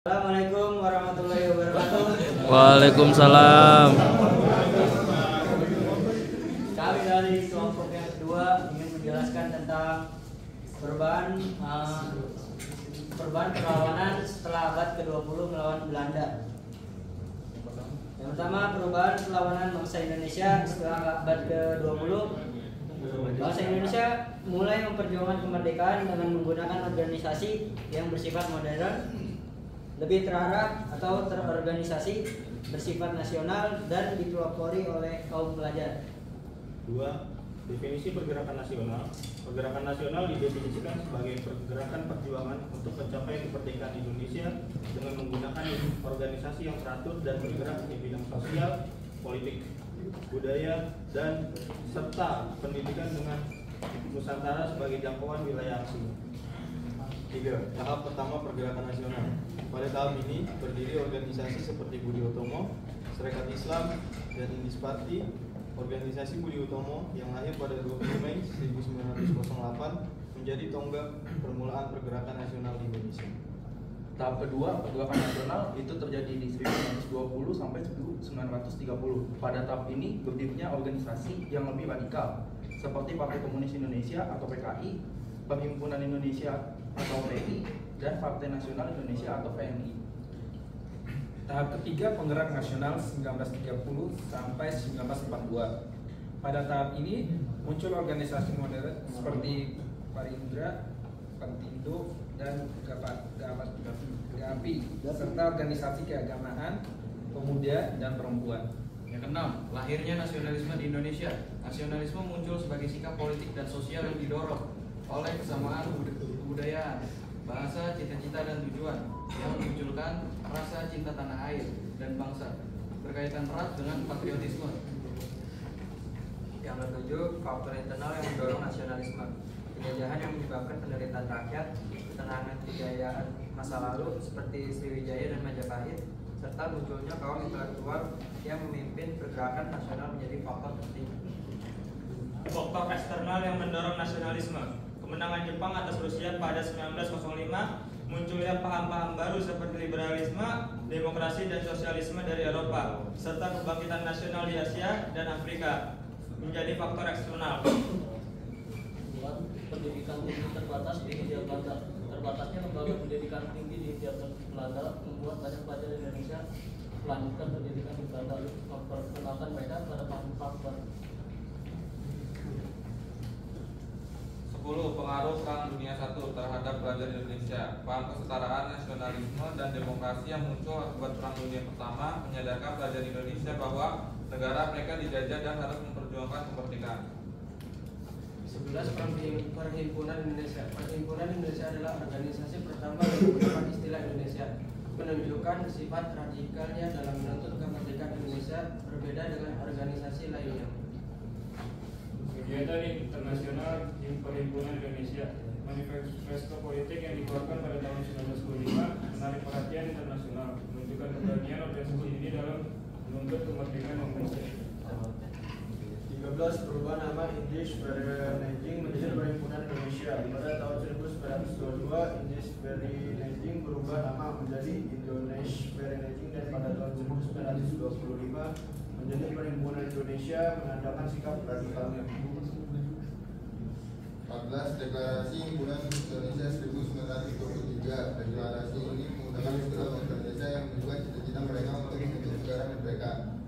Assalamualaikum warahmatullahi wabarakatuh. Waalaikumsalam. Kami dari kelompok yang kedua ingin menjelaskan tentang perubahan perlawanan setelah abad ke-20 melawan Belanda. Yang pertama, perubahan perlawanan bangsa Indonesia setelah abad ke-20. Bangsa Indonesia mulai memperjuangkan kemerdekaan dengan menggunakan organisasi yang bersifat modern, lebih terarah atau terorganisasi, bersifat nasional, dan dipelopori oleh kaum pelajar. 2. Definisi pergerakan nasional. Pergerakan nasional didefinisikan sebagai pergerakan perjuangan untuk mencapai kemerdekaan Indonesia dengan menggunakan organisasi yang teratur dan bergerak di bidang sosial, politik, budaya, dan serta pendidikan dengan Nusantara sebagai jangkauan wilayah aksi. 3. Tahap pertama pergerakan nasional. Pada tahap ini berdiri organisasi seperti Budi Utomo, Serikat Islam, dan Indis Party. Organisasi Budi Utomo yang lahir pada 20 Mei 1908 menjadi tonggak permulaan pergerakan nasional di Indonesia. Tahap kedua, pergerakan nasional itu terjadi di 1920 sampai 1930. Pada tahap ini berdirinya organisasi yang lebih radikal seperti Partai Komunis Indonesia atau PKI, Perhimpunan Indonesia atau PI, dan Partai Nasional Indonesia atau PNI. Tahap ketiga, penggerak nasional 1930 sampai 1942. Pada tahap ini muncul organisasi modern seperti Parindra, Partindo, dan GAPI, serta organisasi keagamaan, pemuda, dan perempuan. Yang keenam, lahirnya nasionalisme di Indonesia. Nasionalisme muncul sebagai sikap politik dan sosial yang didorong oleh kesamaan kebudayaan, bahasa, cita-cita, dan tujuan yang memunculkan rasa cinta tanah air dan bangsa, berkaitan erat dengan patriotisme. Yang ketujuh, faktor internal yang mendorong nasionalisme. Penjajahan yang menyebabkan penderitaan rakyat, ketenangan kejayaan masa lalu seperti Sriwijaya dan Majapahit, serta munculnya kaum intelektual yang memimpin pergerakan nasional menjadi faktor penting. Faktor eksternal yang mendorong nasionalisme. Kemenangan Jepang atas Rusia pada 1905, munculnya paham-paham baru seperti liberalisme, demokrasi, dan sosialisme dari Eropa, serta kebangkitan nasional di Asia dan Afrika menjadi faktor eksternal. Pendidikan tinggi terbatas di Hindia Belanda. Terbatasnya lembaga pendidikan tinggi di Hindia Belanda membuat banyak pelajar Indonesia melanjutkan pendidikan di Belanda, memperkenalkan mereka pada paham-paham baru. 10. Pengaruh Perang Dunia I terhadap pelajar Indonesia. Paham kesetaraan, nasionalisme, dan demokrasi yang muncul akibat Perang Dunia Pertama menyadarkan pelajar Indonesia bahwa negara mereka dijajah dan harus memperjuangkan kemerdekaan. 11. Perhimpunan Indonesia. Perhimpunan Indonesia adalah organisasi pertama yang menggunakan istilah Indonesia, menunjukkan sifat radikalnya dalam menuntut kemerdekaan Indonesia berbeda dengan organisasi lainnya. Kegiatan internasional di Perhimpunan Indonesia. Manifesto politik yang dikeluarkan pada tahun 1925 menarik perhatian internasional, menunjukkan keberanian organisasi ini dalam menuntut kemerdekaan Indonesia. 13. Perubahan nama Indis Berenajing menjadi Perhimpunan Indonesia. Pada tahun 1922, Indis Berenajing berubah nama menjadi Indonesia Berenajing, dan pada tahun 1925 menjadi Perhimpunan Indonesia, menandakan sikap radikalnya. 14. Deklarasi Himpunan Indonesia 1923. Deklarasi ini menggunakan istilah bangsa Indonesia yang menunjukkan cita-cita mereka untuk membentuk negara merdeka,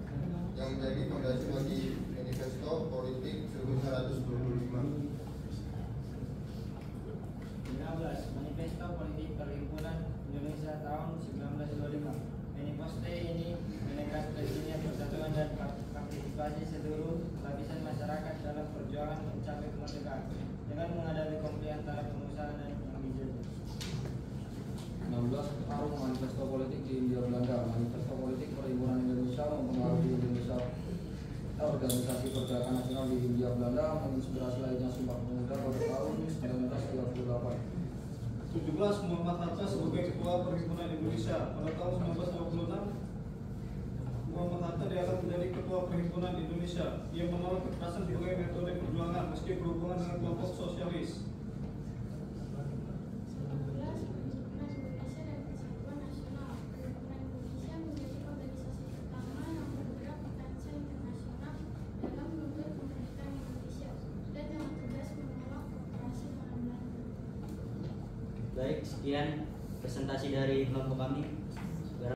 yang menjadi fondasi bagi Manifesto Politik 1925. 15. Manifesto Politik Perhimpunan Indonesia tahun 1925. Manifesto ini menegaskan persatuan dan partisipasi seluruh lapisan masyarakat dalam perjuangan mencapai kemerdekaan dengan menghadapi konflik antara pengusaha dan yang dijajah. 16. Pengaruh manifesto politik di Hindia Belanda. Manifesto politik Perhimpunan Indonesia mempengaruhi Indonesia. Organisasi pergerakan nasional di Hindia Belanda menginspirasi lainnya Sumpah Pemuda pada tahun 1938. 17. Muhammad Hatta sebagai Ketua Perhimpunan Indonesia. Pada tahun 1926, Muhammad Hatta diangkat menjadi Ketua Perhimpunan Indonesia. Ia menolak kekerasan sebagai metode perjuangan meski berhubungan dengan kelompok sosialis. Baik, sekian presentasi dari kelompok kami.